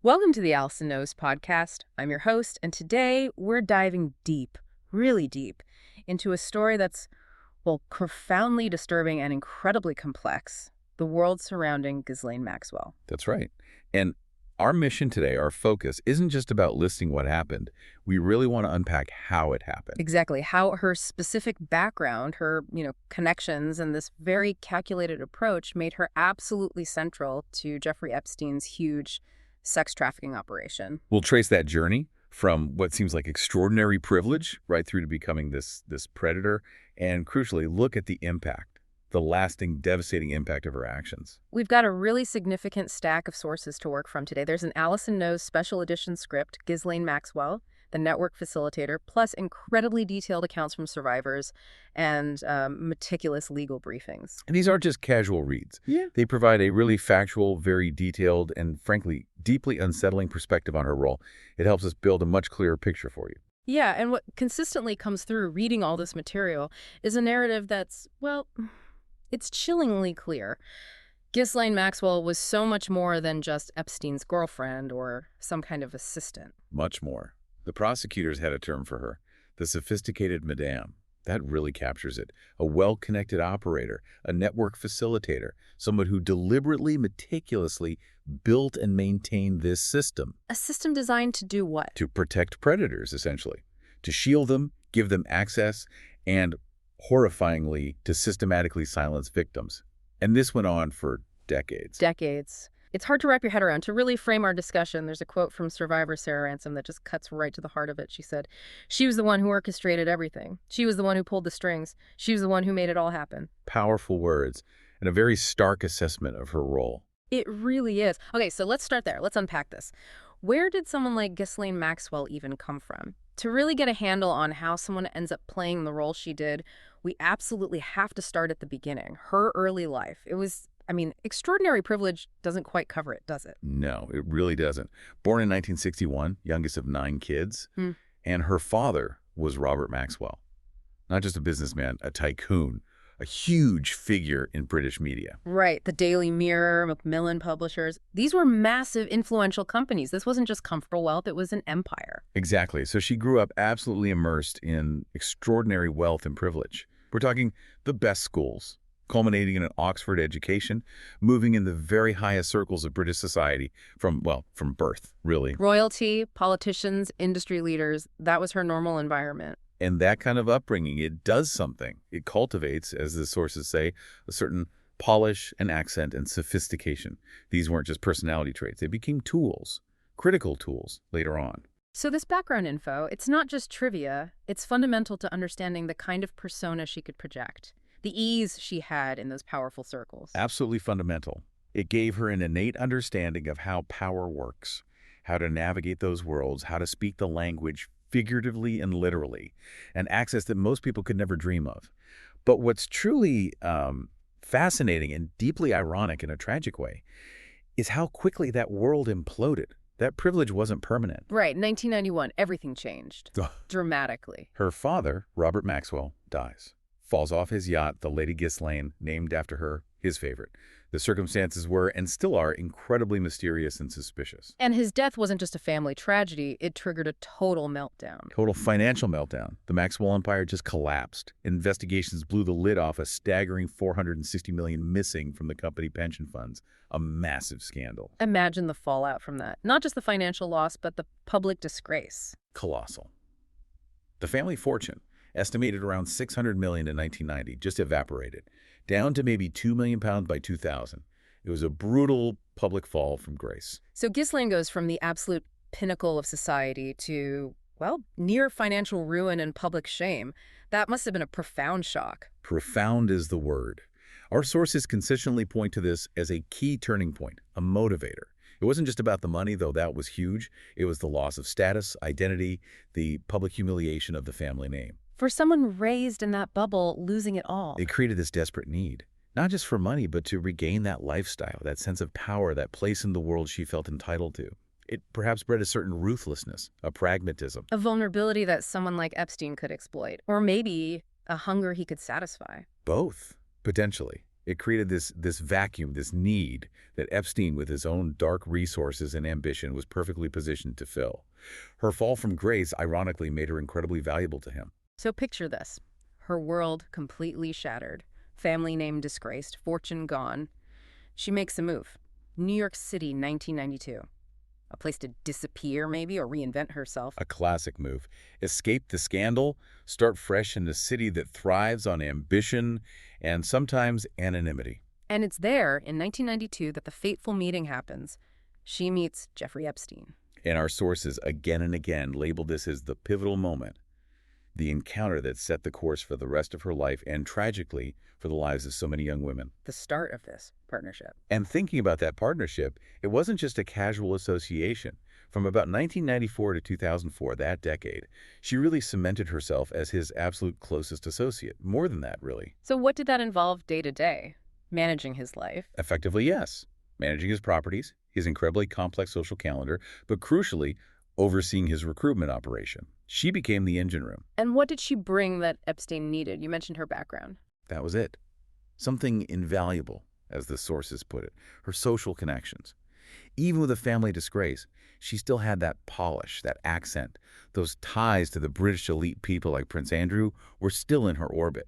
Welcome to the Allison Knows podcast. I'm your host, and today we're diving deep, really deep, into a story that's, well, profoundly disturbing and incredibly complex. The world surrounding Ghislaine Maxwell. That's right. And our mission today, our focus, isn't just about listing what happened. We really want to unpack how it happened. Exactly. How her specific background, her, connections, and this very calculated approach made her absolutely central to Jeffrey Epstein's huge sex trafficking operation. We'll trace that journey from what seems like extraordinary privilege right through to becoming this predator, and crucially, look at the impact, the lasting, devastating impact of her actions. We've got a really significant stack of sources to work from today. There's an Allison Knows special edition script, Ghislaine Maxwell, the network facilitator, plus incredibly detailed accounts from survivors and meticulous legal briefings. And these aren't just casual reads. Yeah. They provide a really factual, very detailed, and frankly, deeply unsettling perspective on her role. It helps us build a much clearer picture for you. Yeah, and what consistently comes through reading all this material is a narrative that's, well, it's chillingly clear. Ghislaine Maxwell was so much more than just Epstein's girlfriend or some kind of assistant. Much more. The prosecutors had a term for her, the sophisticated madame. That really captures it. A well-connected operator, a network facilitator, someone who deliberately, meticulously built and maintained this system. A system designed to do what? To protect predators, essentially. To shield them, give them access, and, horrifyingly, to systematically silence victims. And this went on for decades. Decades. It's hard to wrap your head around. To really frame our discussion, there's a quote from survivor Sarah Ransom that just cuts right to the heart of it. She said, "She was the one who orchestrated everything. She was the one who pulled the strings. She was the one who made it all happen." Powerful words, and a very stark assessment of her role. It really is. Okay, so let's start there. Let's unpack this. Where did someone like Ghislaine Maxwell even come from? To really get a handle on how someone ends up playing the role she did, we absolutely have to start at the beginning. Her early life. It was, extraordinary privilege doesn't quite cover it, does it? No, it really doesn't. Born in 1961, youngest of 9 kids, and her father was Robert Maxwell. Not just a businessman, a tycoon, a huge figure in British media. Right, the Daily Mirror, Macmillan Publishers. These were massive, influential companies. This wasn't just comfortable wealth, it was an empire. Exactly. So she grew up absolutely immersed in extraordinary wealth and privilege. We're talking the best schools, culminating in an Oxford education, moving in the very highest circles of British society from birth, really. Royalty, politicians, industry leaders, that was her normal environment. And that kind of upbringing, it does something. It cultivates, as the sources say, a certain polish and accent and sophistication. These weren't just personality traits. They became tools, critical tools later on. So this background info, it's not just trivia. It's fundamental to understanding the kind of persona she could project. The ease she had in those powerful circles. Absolutely fundamental. It gave her an innate understanding of how power works, how to navigate those worlds, how to speak the language figuratively and literally, an access that most people could never dream of. But what's truly fascinating and deeply ironic in a tragic way is how quickly that world imploded. That privilege wasn't permanent. Right, 1991, everything changed dramatically. Her father, Robert Maxwell, dies. Falls off his yacht, the Lady Ghislaine, named after her, his favorite. The circumstances were, and still are, incredibly mysterious and suspicious. And his death wasn't just a family tragedy, it triggered a total meltdown. Total financial meltdown. The Maxwell empire just collapsed. Investigations blew the lid off a staggering $460 million missing from the company pension funds. A massive scandal. Imagine the fallout from that. Not just the financial loss, but the public disgrace. Colossal. The family fortune, estimated around $600 million in 1990, just evaporated, down to maybe £2 million by 2000. It was a brutal public fall from grace. So Ghislaine goes from the absolute pinnacle of society to, well, near financial ruin and public shame. That must have been a profound shock. Profound is the word. Our sources consistently point to this as a key turning point, a motivator. It wasn't just about the money, though that was huge. It was the loss of status, identity, the public humiliation of the family name. For someone raised in that bubble, losing it all. It created this desperate need, not just for money, but to regain that lifestyle, that sense of power, that place in the world she felt entitled to. It perhaps bred a certain ruthlessness, a pragmatism. A vulnerability that someone like Epstein could exploit, or maybe a hunger he could satisfy. Both, potentially. It created this vacuum, this need that Epstein, with his own dark resources and ambition, was perfectly positioned to fill. Her fall from grace, ironically, made her incredibly valuable to him. So picture this. Her world completely shattered. Family name disgraced. Fortune gone. She makes a move. New York City, 1992. A place to disappear, maybe, or reinvent herself. A classic move. Escape the scandal, start fresh in a city that thrives on ambition and sometimes anonymity. And it's there, in 1992, that the fateful meeting happens. She meets Jeffrey Epstein. And our sources again and again labeled this as the pivotal moment, the encounter that set the course for the rest of her life and, tragically, for the lives of so many young women. The start of this partnership. And thinking about that partnership, it wasn't just a casual association. From about 1994 to 2004, that decade, she really cemented herself as his absolute closest associate. More than that, really. So what did that involve day to day? Managing his life? Effectively, yes. Managing his properties, his incredibly complex social calendar, but crucially, overseeing his recruitment operation. She became the engine room. And what did she bring that Epstein needed? You mentioned her background. That was it. Something invaluable, as the sources put it, her social connections. Even with a family disgrace, she still had that polish, that accent. Those ties to the British elite people like Prince Andrew were still in her orbit.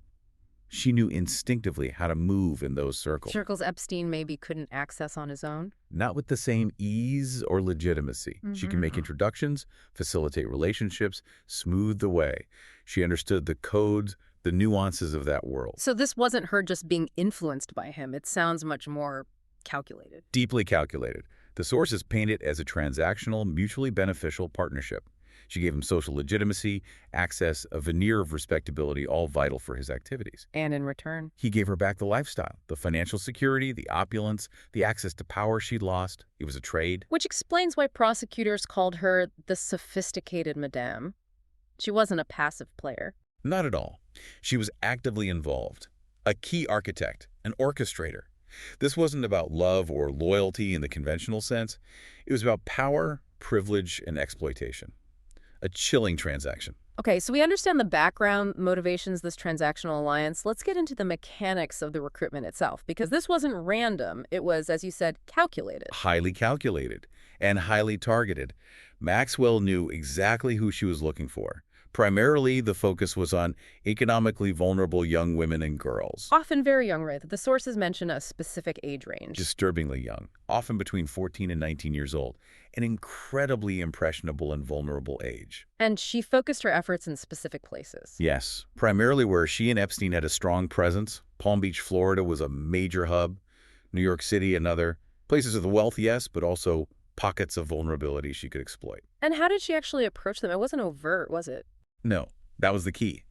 She knew instinctively how to move in those circles. Circles Epstein maybe couldn't access on his own? Not with the same ease or legitimacy. She can make introductions, facilitate relationships, smooth the way. She understood the codes, the nuances of that world. So this wasn't her just being influenced by him. It sounds much more calculated. Deeply calculated. The sources paint it as a transactional, mutually beneficial partnership. She gave him social legitimacy, access, a veneer of respectability, all vital for his activities. And in return? He gave her back the lifestyle, the financial security, the opulence, the access to power she'd lost. It was a trade. Which explains why prosecutors called her the sophisticated madame. She wasn't a passive player. Not at all. She was actively involved. A key architect, an orchestrator. This wasn't about love or loyalty in the conventional sense. It was about power, privilege, and exploitation. A chilling transaction. Okay, so we understand the background motivations, this transactional alliance. Let's get into the mechanics of the recruitment itself, because this wasn't random. It was, as you said, calculated. Highly calculated and highly targeted. Maxwell knew exactly who she was looking for. Primarily, the focus was on economically vulnerable young women and girls. Often very young, right? The sources mention a specific age range. Disturbingly young, often between 14 and 19 years old, an incredibly impressionable and vulnerable age. And she focused her efforts in specific places. Yes, primarily where she and Epstein had a strong presence. Palm Beach, Florida was a major hub. New York City, another. Places of the wealth, yes, but also pockets of vulnerability she could exploit. And how did she actually approach them? It wasn't overt, was it? No, that was the key.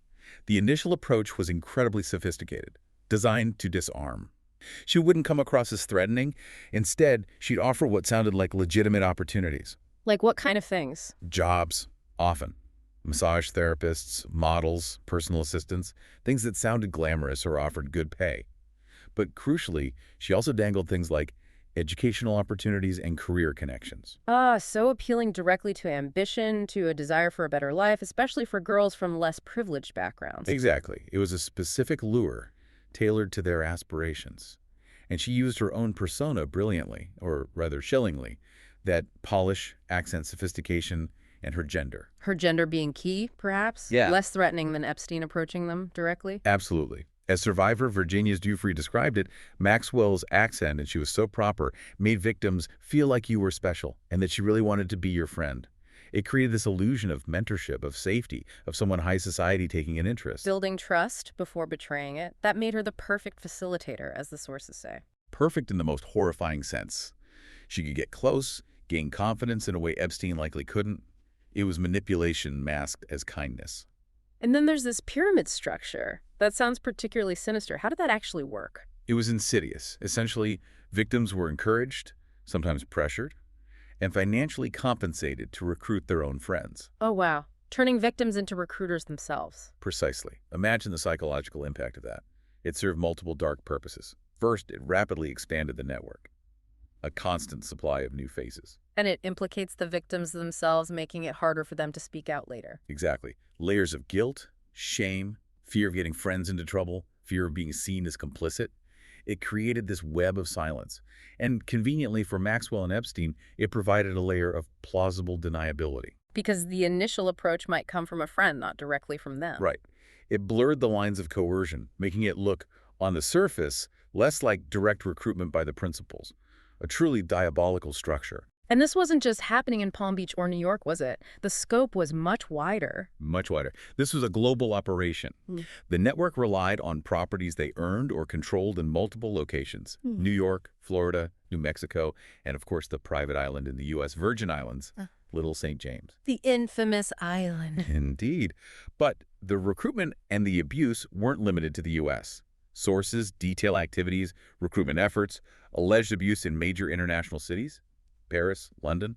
The initial approach was incredibly sophisticated, designed to disarm. She wouldn't come across as threatening. Instead, she'd offer what sounded like legitimate opportunities. Like what kind of things? Jobs, often. Massage therapists, models, personal assistants, things that sounded glamorous or offered good pay. But crucially, she also dangled things like educational opportunities and career connections. So appealing directly to ambition, to a desire for a better life, especially for girls from less privileged backgrounds. Exactly. It was a specific lure tailored to their aspirations. And she used her own persona brilliantly, or rather chillingly, that polish, accent, sophistication, and her gender. Her gender being key, perhaps? Yeah. Less threatening than Epstein approaching them directly? Absolutely. As survivor Virginia's Dufree described it, Maxwell's accent, and she was so proper, made victims feel like you were special and that she really wanted to be your friend. It created this illusion of mentorship, of safety, of someone high society taking an interest. Building trust before betraying it. That made her the perfect facilitator, as the sources say. Perfect in the most horrifying sense. She could get close, gain confidence in a way Epstein likely couldn't. It was manipulation masked as kindness. And then there's this pyramid structure. That sounds particularly sinister. How did that actually work? It was insidious. Essentially, victims were encouraged, sometimes pressured, and financially compensated to recruit their own friends. Oh, wow. Turning victims into recruiters themselves. Precisely. Imagine the psychological impact of that. It served multiple dark purposes. First, it rapidly expanded the network. A constant supply of new faces. And it implicates the victims themselves, making it harder for them to speak out later. Exactly. Layers of guilt, shame, fear of getting friends into trouble, fear of being seen as complicit. It created this web of silence. And conveniently for Maxwell and Epstein, it provided a layer of plausible deniability. Because the initial approach might come from a friend, not directly from them. Right. It blurred the lines of coercion, making it look, on the surface, less like direct recruitment by the principals, a truly diabolical structure. And this wasn't just happening in Palm Beach or New York, was it? The scope was much wider. Much wider. This was a global operation. The network relied on properties they earned or controlled in multiple locations. New York, Florida, New Mexico, and of course the private island in the U.S. Virgin Islands, Little St. James. The infamous island. Indeed. But the recruitment and the abuse weren't limited to the U.S. Sources detail activities, recruitment efforts, alleged abuse in major international cities, Paris, London,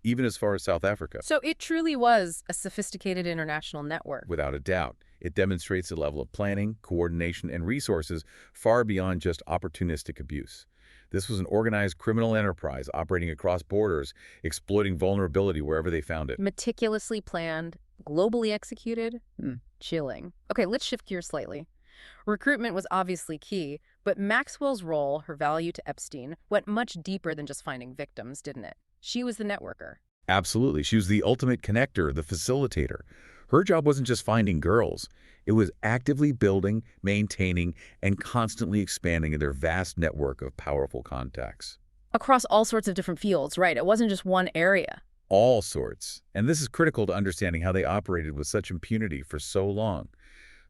even as far as South Africa. So it truly was a sophisticated international network. Without a doubt. It demonstrates a level of planning, coordination, and resources far beyond just opportunistic abuse. This was an organized criminal enterprise operating across borders, exploiting vulnerability wherever they found it. Meticulously planned, globally executed. Chilling. Okay, let's shift gears slightly. Recruitment was obviously key, but Maxwell's role, her value to Epstein, went much deeper than just finding victims, didn't it? She was the networker. Absolutely. She was the ultimate connector, the facilitator. Her job wasn't just finding girls. It was actively building, maintaining, and constantly expanding their vast network of powerful contacts. Across all sorts of different fields, right? It wasn't just one area. All sorts. And this is critical to understanding how they operated with such impunity for so long.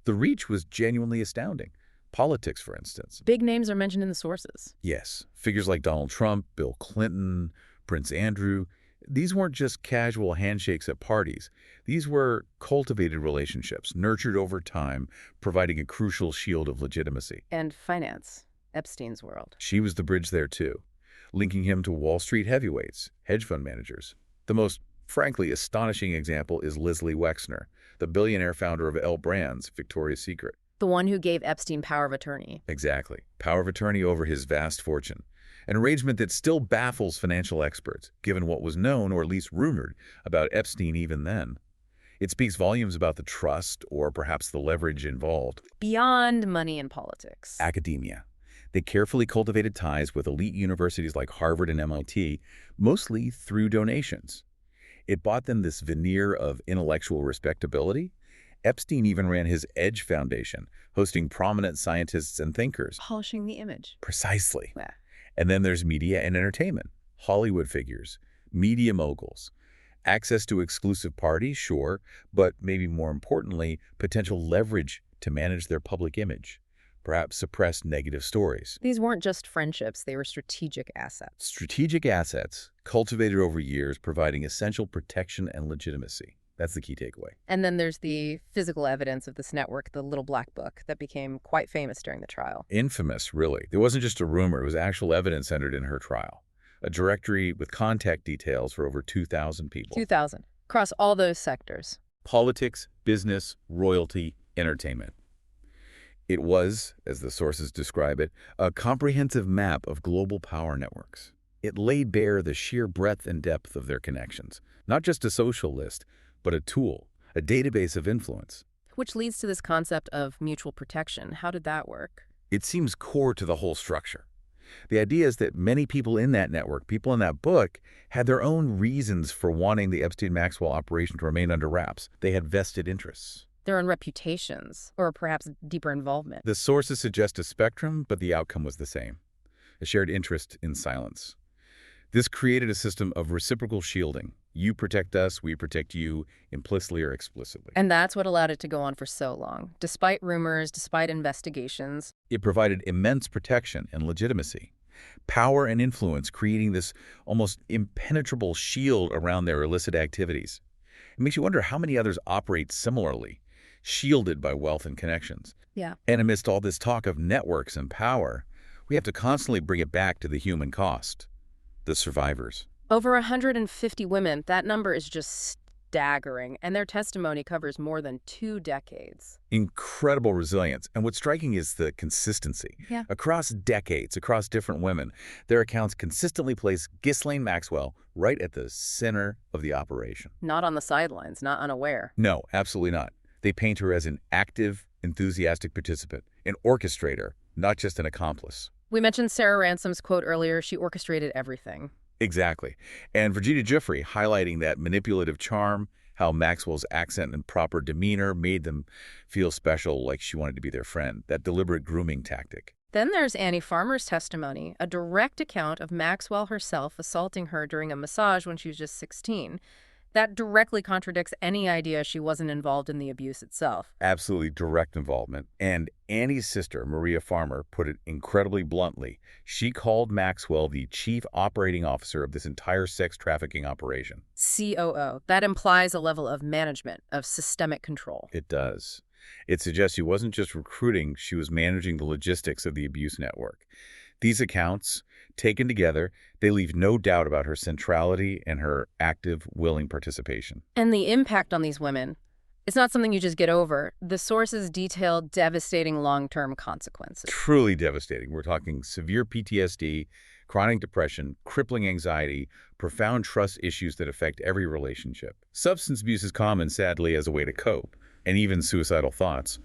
The reach was genuinely astounding. Politics, for instance. Big names are mentioned in the sources. Yes, figures like Donald Trump, Bill Clinton, Prince Andrew. These weren't just casual handshakes at parties. These were cultivated relationships, nurtured over time, providing a crucial shield of legitimacy. And finance, Epstein's world. She was the bridge there, too, linking him to Wall Street heavyweights, hedge fund managers. The most, frankly, astonishing example is Ghislaine Maxwell, the billionaire founder of L Brands, Victoria's Secret. The one who gave Epstein power of attorney. Exactly. Power of attorney over his vast fortune. An arrangement that still baffles financial experts, given what was known, or at least rumored, about Epstein even then. It speaks volumes about the trust, or perhaps the leverage involved. Beyond money and politics. Academia. They carefully cultivated ties with elite universities like Harvard and MIT, mostly through donations. It bought them this veneer of intellectual respectability. Epstein even ran his Edge Foundation, hosting prominent scientists and thinkers. Polishing the image. Precisely. Yeah. And then there's media and entertainment, Hollywood figures, media moguls. Access to exclusive parties, sure, but maybe more importantly, potential leverage to manage their public image, perhaps suppress negative stories. These weren't just friendships, they were strategic assets. Strategic assets, cultivated over years, providing essential protection and legitimacy. That's the key takeaway. And then there's the physical evidence of this network, the Little Black Book, that became quite famous during the trial. Infamous, really. There wasn't just a rumor, it was actual evidence entered in her trial. A directory with contact details for over 2,000 people. 2,000. Across all those sectors. Politics, business, royalty, entertainment. It was, as the sources describe it, a comprehensive map of global power networks. It laid bare the sheer breadth and depth of their connections. Not just a social list, but a tool, a database of influence. Which leads to this concept of mutual protection. How did that work? It seems core to the whole structure. The idea is that many people in that network, people in that book, had their own reasons for wanting the Epstein-Maxwell operation to remain under wraps. They had vested interests. Their own reputations, or perhaps deeper involvement. The sources suggest a spectrum, but the outcome was the same. A shared interest in silence. This created a system of reciprocal shielding. You protect us, we protect you, implicitly or explicitly. And that's what allowed it to go on for so long. Despite rumors, despite investigations. It provided immense protection and legitimacy. Power and influence, creating this almost impenetrable shield around their illicit activities. It makes you wonder how many others operate similarly, shielded by wealth and connections. Yeah. And amidst all this talk of networks and power, we have to constantly bring it back to the human cost. The survivors. Over 150 women, that number is just staggering, and their testimony covers more than 2 decades. Incredible resilience. And what's striking is the consistency. Yeah. Across decades, across different women, their accounts consistently place Ghislaine Maxwell right at the center of the operation. Not on the sidelines, not unaware. No, absolutely not. They paint her as an active, enthusiastic participant, an orchestrator, not just an accomplice. We mentioned Sarah Ransom's quote earlier, she orchestrated everything. Exactly. And Virginia Giuffre highlighting that manipulative charm, how Maxwell's accent and proper demeanor made them feel special, like she wanted to be their friend, that deliberate grooming tactic. Then there's Annie Farmer's testimony, a direct account of Maxwell herself assaulting her during a massage when she was just 16. That directly contradicts any idea she wasn't involved in the abuse itself. Absolutely direct involvement. And Annie's sister, Maria Farmer, put it incredibly bluntly. She called Maxwell the chief operating officer of this entire sex trafficking operation. COO. That implies a level of management, of systemic control. It does. It suggests she wasn't just recruiting, she was managing the logistics of the abuse network. These accounts, taken together, they leave no doubt about her centrality and her active, willing participation. And the impact on these women, it's not something you just get over. The sources detail devastating long-term consequences. Truly devastating. We're talking severe PTSD, chronic depression, crippling anxiety, profound trust issues that affect every relationship. Substance abuse is common, sadly, as a way to cope, and even suicidal thoughts.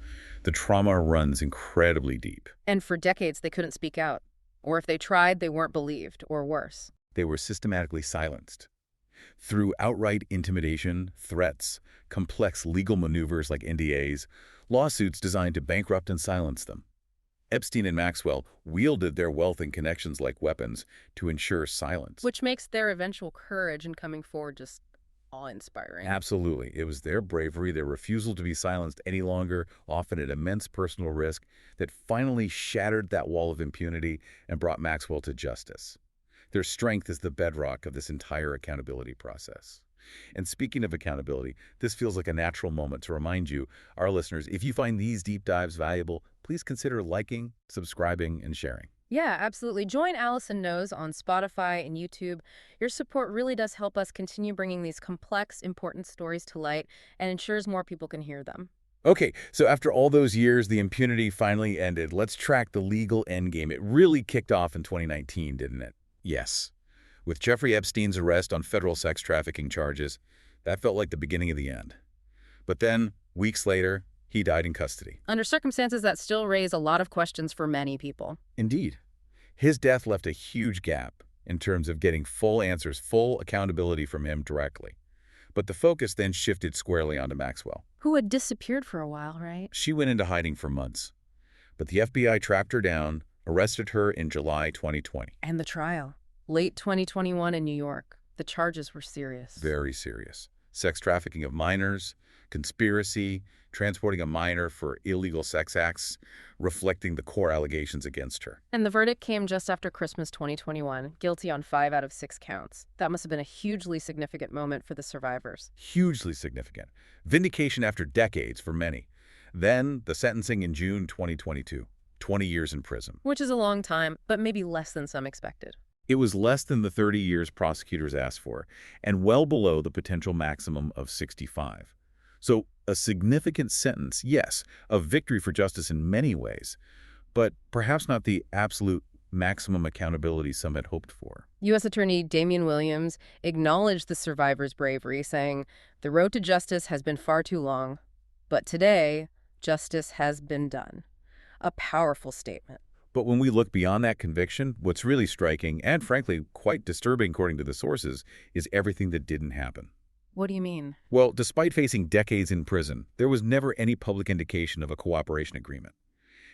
The trauma runs incredibly deep. And for decades, they couldn't speak out. Or if they tried, they weren't believed, or worse. They were systematically silenced. Through outright intimidation, threats, complex legal maneuvers like NDAs, lawsuits designed to bankrupt and silence them. Epstein and Maxwell wielded their wealth and connections like weapons to ensure silence. Which makes their eventual courage in coming forward just awe-inspiring. Absolutely. It was their bravery, their refusal to be silenced any longer, often at immense personal risk, that finally shattered that wall of impunity and brought Maxwell to justice. Their strength is the bedrock of this entire accountability process. And speaking of accountability, this feels like a natural moment to remind you, our listeners, if you find these deep dives valuable, please consider liking, subscribing, and sharing. Yeah, absolutely. Join Allison Knows on Spotify and YouTube. Your support really does help us continue bringing these complex, important stories to light and ensures more people can hear them. Okay, so after all those years, the impunity finally ended. Let's track the legal endgame. It really kicked off in 2019, didn't it? Yes. With Jeffrey Epstein's arrest on federal sex trafficking charges, that felt like the beginning of the end. But then, weeks later, he died in custody. Under circumstances that still raise a lot of questions for many people. Indeed. His death left a huge gap in terms of getting full answers, full accountability from him directly. But the focus then shifted squarely onto Maxwell. Who had disappeared for a while, right? She went into hiding for months. But the FBI tracked her down, arrested her in July 2020. And the trial. Late 2021 in New York. The charges were serious. Very serious. Sex trafficking of minors, conspiracy, transporting a minor for illegal sex acts, reflecting the core allegations against her. And the verdict came just after Christmas 2021, guilty on 5 out of 6 counts. That must have been a hugely significant moment for the survivors. Hugely significant. Vindication after decades for many. Then the sentencing in June 2022, 20 years in prison. Which is a long time, but maybe less than some expected. It was less than the 30 years prosecutors asked for, and well below the potential maximum of 65. So a significant sentence, yes, a victory for justice in many ways, but perhaps not the absolute maximum accountability some had hoped for. U.S. Attorney Damian Williams acknowledged the survivors' bravery, saying, "The road to justice has been far too long, but today, justice has been done." A powerful statement. But when we look beyond that conviction, what's really striking, and frankly quite disturbing according to the sources, is everything that didn't happen. What do you mean? Well, despite facing decades in prison, there was never any public indication of a cooperation agreement.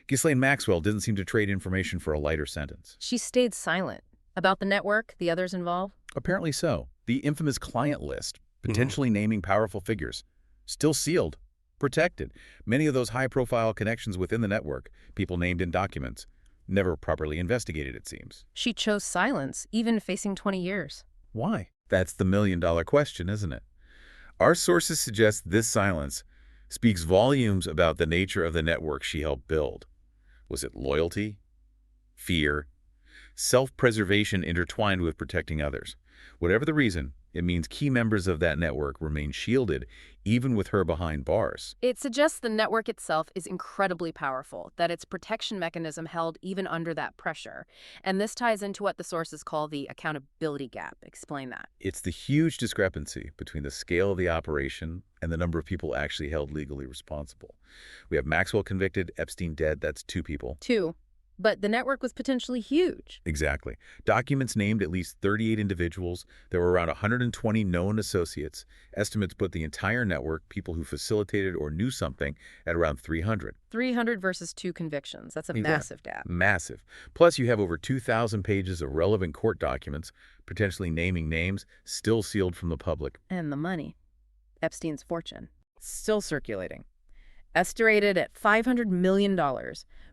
Ghislaine Maxwell didn't seem to trade information for a lighter sentence. She stayed silent. About the network, the others involved? Apparently so. The infamous client list, potentially naming powerful figures, still sealed, protected. Many of those high-profile connections within the network, people named in documents, never properly investigated, it seems. She chose silence, even facing 20 years. Why? That's the million-dollar question, isn't it? Our sources suggest this silence speaks volumes about the nature of the network she helped build. Was it loyalty? Fear? Self-preservation intertwined with protecting others? Whatever the reason, it means key members of that network remain shielded, even with her behind bars. It suggests the network itself is incredibly powerful, that its protection mechanism held even under that pressure. And this ties into what the sources call the accountability gap. Explain that. It's the huge discrepancy between the scale of the operation and the number of people actually held legally responsible. We have Maxwell convicted, Epstein dead, that's 2 people. 2. But the network was potentially huge. Exactly. Documents named at least 38 individuals. There were around 120 known associates. Estimates put the entire network, people who facilitated or knew something, at around 300. 300 versus 2 convictions. That's a Exactly. massive gap. Massive. Plus, you have over 2,000 pages of relevant court documents, potentially naming names, still sealed from the public. And the money. Epstein's fortune. Still circulating. Estimated at $500 million,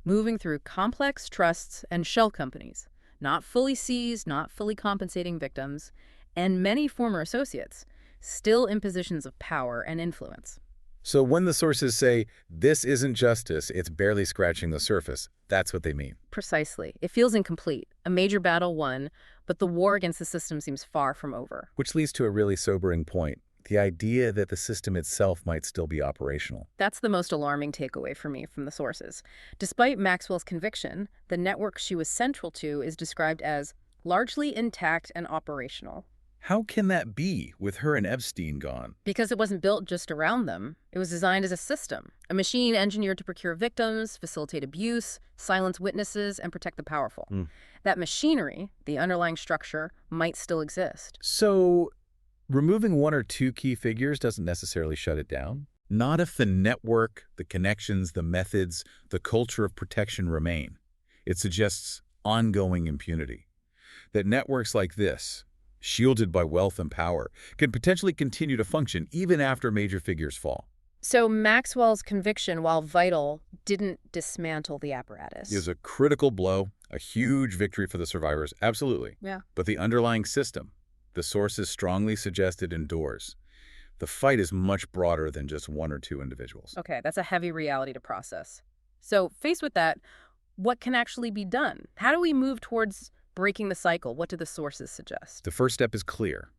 moving through complex trusts and shell companies, not fully seized, not fully compensating victims, and many former associates, still in positions of power and influence. So when the sources say, this isn't justice, it's barely scratching the surface, that's what they mean. Precisely. It feels incomplete. A major battle won, but the war against the system seems far from over. Which leads to a really sobering point. The idea that the system itself might still be operational. That's the most alarming takeaway for me from the sources. Despite Maxwell's conviction, the network she was central to is described as largely intact and operational. How can that be, with her and Epstein gone? Because it wasn't built just around them. It was designed as a system, a machine engineered to procure victims, facilitate abuse, silence witnesses, and protect the powerful. That machinery, the underlying structure, might still exist. So, removing one or two key figures doesn't necessarily shut it down? Not if the network, the connections, the methods, the culture of protection remain. It suggests ongoing impunity. That networks like this, shielded by wealth and power, can potentially continue to function even after major figures fall. So Maxwell's conviction, while vital, didn't dismantle the apparatus. It was a critical blow, a huge victory for the survivors, absolutely. Yeah. But the underlying system, the sources strongly suggested, endures. The fight is much broader than just one or two individuals. Okay, that's a heavy reality to process. So faced with that, what can actually be done? How do we move towards breaking the cycle? What do the sources suggest? The first step is clear.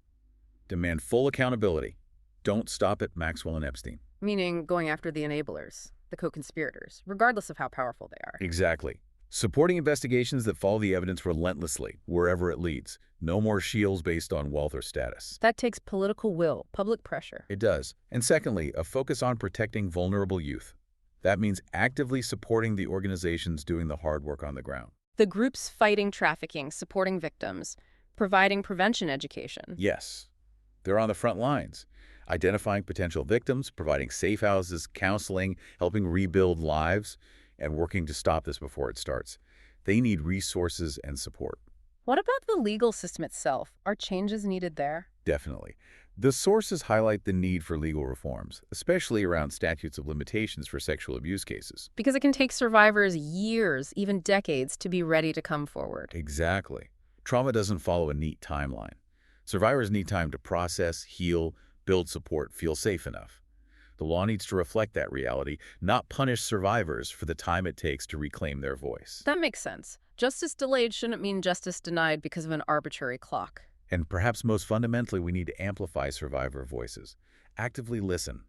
Demand full accountability. Don't stop at Maxwell and Epstein. Meaning going after the enablers, the co-conspirators, regardless of how powerful they are. Exactly. Supporting investigations that follow the evidence relentlessly, wherever it leads. No more shields based on wealth or status. That takes political will, public pressure. It does. And secondly, a focus on protecting vulnerable youth. That means actively supporting the organizations doing the hard work on the ground. The groups fighting trafficking, supporting victims, providing prevention education. Yes. They're on the front lines, identifying potential victims, providing safe houses, counseling, helping rebuild lives, and working to stop this before it starts. They need resources and support. What about the legal system itself? Are changes needed there? Definitely. The sources highlight the need for legal reforms, especially around statutes of limitations for sexual abuse cases. Because it can take survivors years, even decades, to be ready to come forward. Exactly. Trauma doesn't follow a neat timeline. Survivors need time to process, heal, build support, feel safe enough. The law needs to reflect that reality, not punish survivors for the time it takes to reclaim their voice. That makes sense. Justice delayed shouldn't mean justice denied because of an arbitrary clock. And perhaps most fundamentally, we need to amplify survivor voices. Actively listen.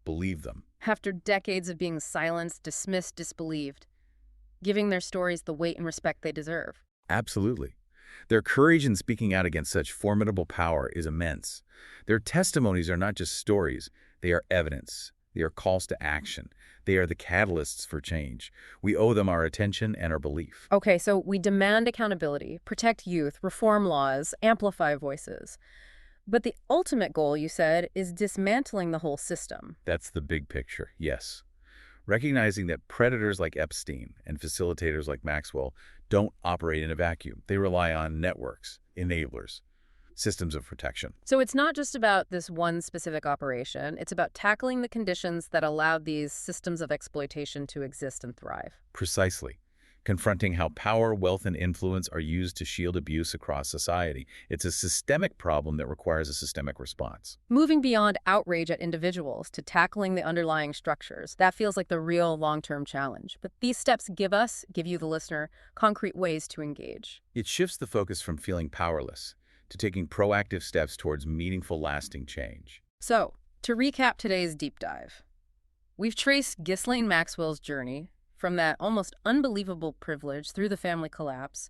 Believe them. After decades of being silenced, dismissed, disbelieved, giving their stories the weight and respect they deserve. Absolutely. Their courage in speaking out against such formidable power is immense. Their testimonies are not just stories. They are evidence. They are calls to action. They are the catalysts for change. We owe them our attention and our belief. Okay, so we demand accountability, protect youth, reform laws, amplify voices. But the ultimate goal, you said, is dismantling the whole system. That's the big picture, yes. Recognizing that predators like Epstein and facilitators like Maxwell don't operate in a vacuum. They rely on networks, enablers, systems of protection. So it's not just about this one specific operation. It's about tackling the conditions that allowed these systems of exploitation to exist and thrive. Precisely. Confronting how power, wealth, and influence are used to shield abuse across society. It's a systemic problem that requires a systemic response. Moving beyond outrage at individuals to tackling the underlying structures, that feels like the real long-term challenge. But these steps give you, the listener, concrete ways to engage. It shifts the focus from feeling powerless to taking proactive steps towards meaningful, lasting change. So, to recap today's deep dive, we've traced Ghislaine Maxwell's journey from that almost unbelievable privilege through the family collapse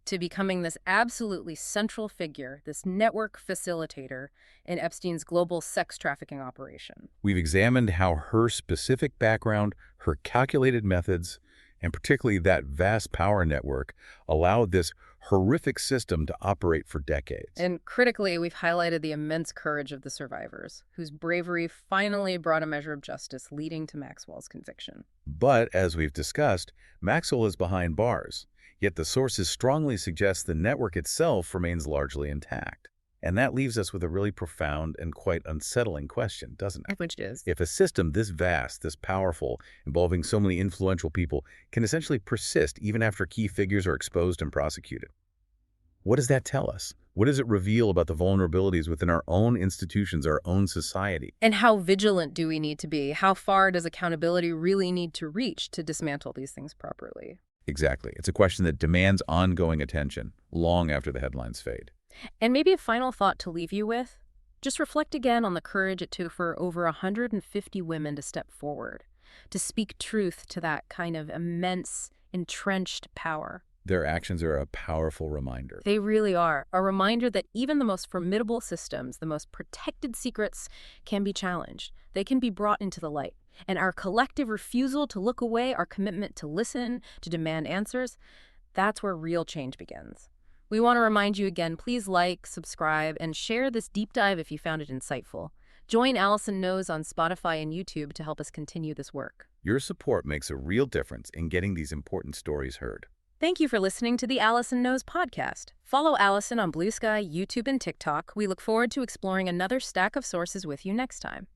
to becoming this absolutely central figure, this network facilitator in Epstein's global sex trafficking operation. We've examined how her specific background, her calculated methods, And particularly that vast power network allowed this horrific system to operate for decades. And critically, we've highlighted the immense courage of the survivors, whose bravery finally brought a measure of justice, leading to Maxwell's conviction. But, as we've discussed, Maxwell is behind bars, yet the sources strongly suggest the network itself remains largely intact. And that leaves us with a really profound and quite unsettling question, doesn't it? Which is? If a system this vast, this powerful, involving so many influential people, can essentially persist even after key figures are exposed and prosecuted, what does that tell us? What does it reveal about the vulnerabilities within our own institutions, our own society? And how vigilant do we need to be? How far does accountability really need to reach to dismantle these things properly? Exactly. It's a question that demands ongoing attention long after the headlines fade. And maybe a final thought to leave you with? Just reflect again on the courage it took for over 150 women to step forward, to speak truth to that kind of immense, entrenched power. Their actions are a powerful reminder. They really are. A reminder that even the most formidable systems, the most protected secrets, can be challenged. They can be brought into the light. And our collective refusal to look away, our commitment to listen, to demand answers, that's where real change begins. We want to remind you again, please like, subscribe, and share this deep dive if you found it insightful. Join Allison Knows on Spotify and YouTube to help us continue this work. Your support makes a real difference in getting these important stories heard. Thank you for listening to the Allison Knows podcast. Follow Allison on Blue Sky, YouTube, and TikTok. We look forward to exploring another stack of sources with you next time.